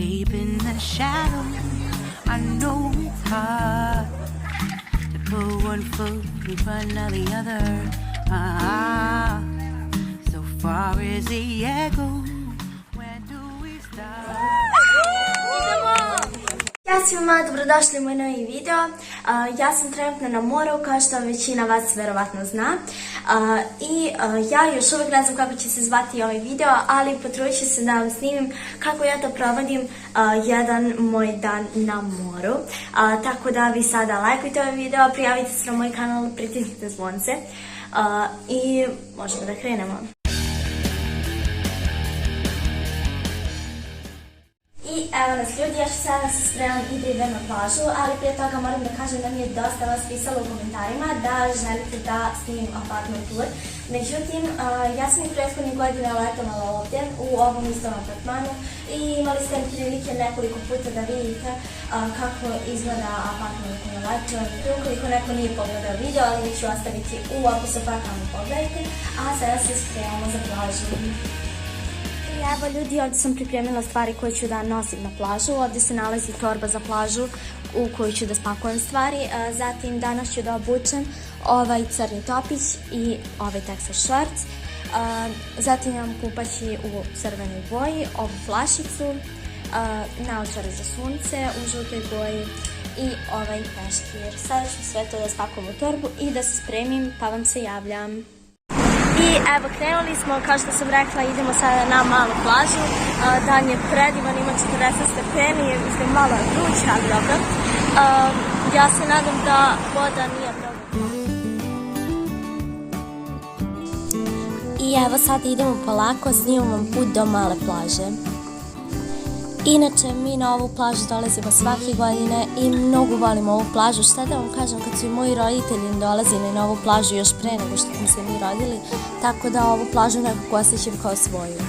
deep in the shadows. I know it's hard to put one foot in front of the other. So far as the echo, where do we start? Ćao svima, dobrodošli u moj novi video. Ja sam trenutno na moru, kao što većina vas verovatno zna. Ja još uvijek ne znam kako će se zvati ovaj video, ali potrudit ću se da vam snimim kako ja to provodim jedan moj dan na moru. Tako da vi sada lajkujte ovaj video, prijavite se na moj kanal, pritisnite zvonce i možemo da krenemo. I evo nas ljudi, ja ću sada se spremam i da idem na plažu, ali prije toga moram da kažem da mi je dosta vas pisalo u komentarima da želite da snimim apartment tour. Međutim, ja sam i prethodnih godina letovala ovdje u ovom istom apartmanu i imali ste prilike nekoliko puta da vidite kako izgleda apartman u kojem letujem. Ukoliko neko nije pogledao video, ali ću ostaviti u opisu pa tamo pogledajte, a sada se spremamo za plažu. Evo ljudi, ovdje sam pripremila stvari koje ću da nosim na plažu. Ovdje se nalazi torba za plažu u koju ću da spakujem stvari. Zatim danas ću da obučem ovaj crni topić i ovaj Texas shorts. Zatim imam kupaći u crvenoj boji, ovu flašicu, naočare za sunce u žutoj boji i ovaj peškir. Sada ću sve to da spakujem u torbu i da se spremim, pa vam se javljam. I evo, krenuli smo, kao što sam rekla, idemo sada na malu plažu. Dan je predivan, ima 40 stepeni, mislim malo je vruće, ali dobro. Ja se nadam da voda nije mnogo. I evo sad idemo polako, snimam vam put do male plaže. Inače, mi na ovu plažu dolazimo svake godine i mnogo volimo ovu plažu. Šta da vam kažem, kad su i moji roditelji dolazili na ovu plažu još pre nego što smo se mi rodili, tako da ovu plažu nekako osjećam kao svoju.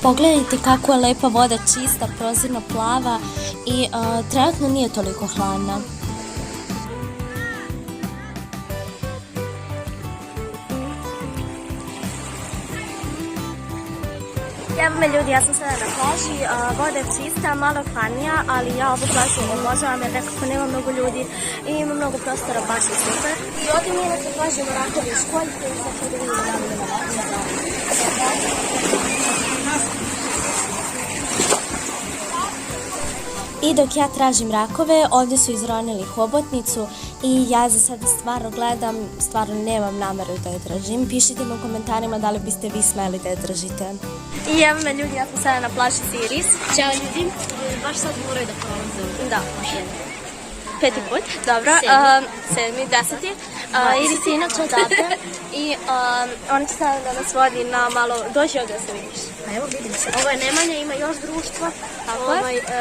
Pogledajte kako je lepa voda, čista, prozirno plava i trenutno nije toliko hladna. Evo me ljudi, ja sam sada na plaži, voda je čista, malo hladnija, ali ja ovu plažu obožavam jer nekako nema mnogo ljudi i ima mnogo prostora, baš je super. I ovdje mi inače plažimo rakovi u školjke i sad ću da vidimo da mi nema. I dok ja tražim rakove, ovdje su izronili hobotnicu i ja za sada stvarno gledam, stvarno nemam nameru da je držim. Pišite mi u komentarima da li biste vi smeli da je držite. I evo me ljudi, ja sam sada na plaži Siris. Ćao ljudi, baš sad moraju da prolazim. Da, peti put, dobro, 7., 10. Iris je inače odavde i ona će sada da nas vodi na malo, dođi ovdje da se vidiš. Pa evo vidim se, ovo je Nemanja, ima još društva,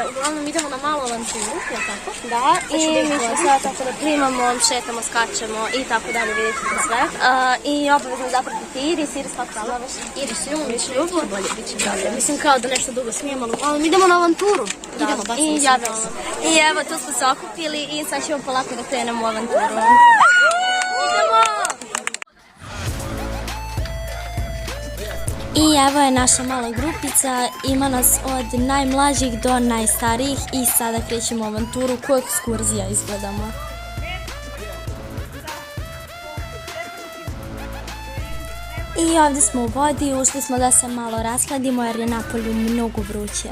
uglavnom idemo na malu avanturu, je li tako? Da, i mi ćemo sada tako da primamo, šetamo, skačemo i tako dalje, vidite to sve. I obavezno zapratiti Iris kako se zoveš? Iris Ljubo, bolje bit će bolje. Mislim kao da nešto dugo smijem, ali idemo na avanturu. Idemo, baš i javljamo se. I evo, tu smo se okupili i sad ćemo polako da krenemo u avanturu. I evo je naša mala grupica, ima nas od najmlađih do najstarijih i sada krećemo u avanturu, koju ekskurzija izgledamo. I ovdje smo u vodi, ušli smo da se malo raskladimo jer je napolju mnogo vruće.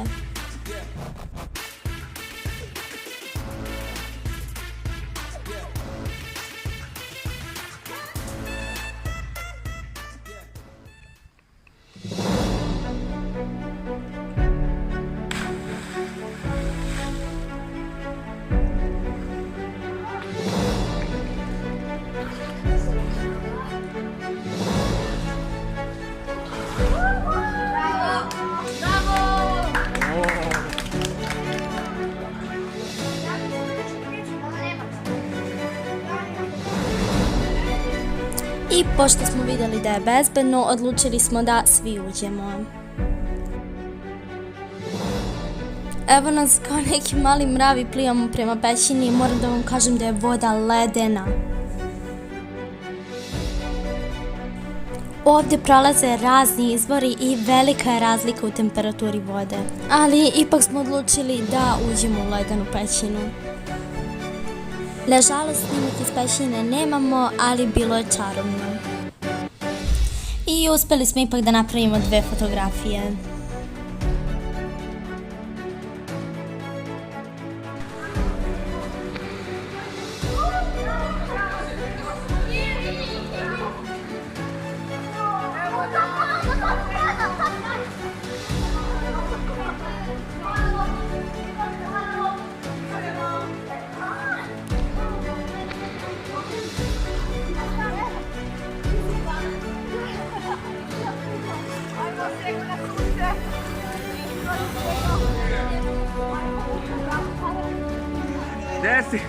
I pošto smo vidjeli da je bezbedno, odlučili smo da svi uđemo. Evo nas kao neki mali mravi plivamo prema pećini i moram da vam kažem da je voda ledena. Ovdje prolaze razni izvori i velika je razlika u temperaturi vode. Ali ipak smo odlučili da uđemo u ledenu pećinu. Nažalost, snimak iz pećine nemamo, ali bilo je čarobno. I uspeli smo ipak da napravimo 2 fotografije. Gdje si?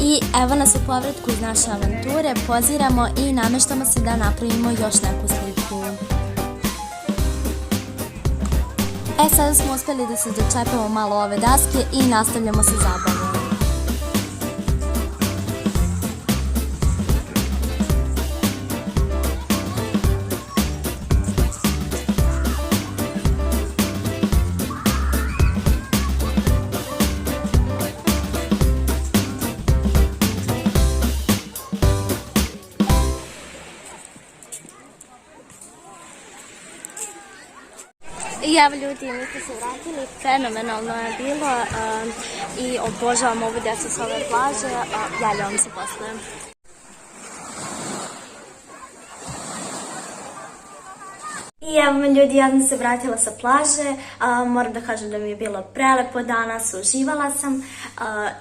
I evo nas u povratku iz naše avanture, poziramo i nameštamo se da napravimo još neku sliku. Sada smo uspjeli da se dočepamo malo ove daske i nastavljamo sa zabavom. I evo ljudi, mi smo se vratili, fenomenalno je bilo i obožavam ovu djecu s ove plaže, javljam se posle. I evo me ljudi, ja sam se vratila sa plaže, moram da kažem da mi je bilo prelepo danas, uživala sam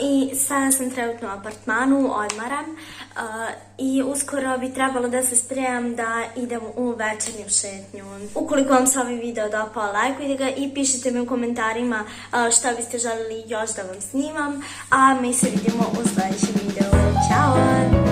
i sada sam trenutno u apartmanu, odmaram i uskoro bi trebalo da se spremam da idem u večernju šetnju. Ukoliko vam se ovaj video dopao, lajkujte ga i pišite mi u komentarima šta biste želeli još da vam snimam, a mi se vidimo u sljedećem videu. Ćao!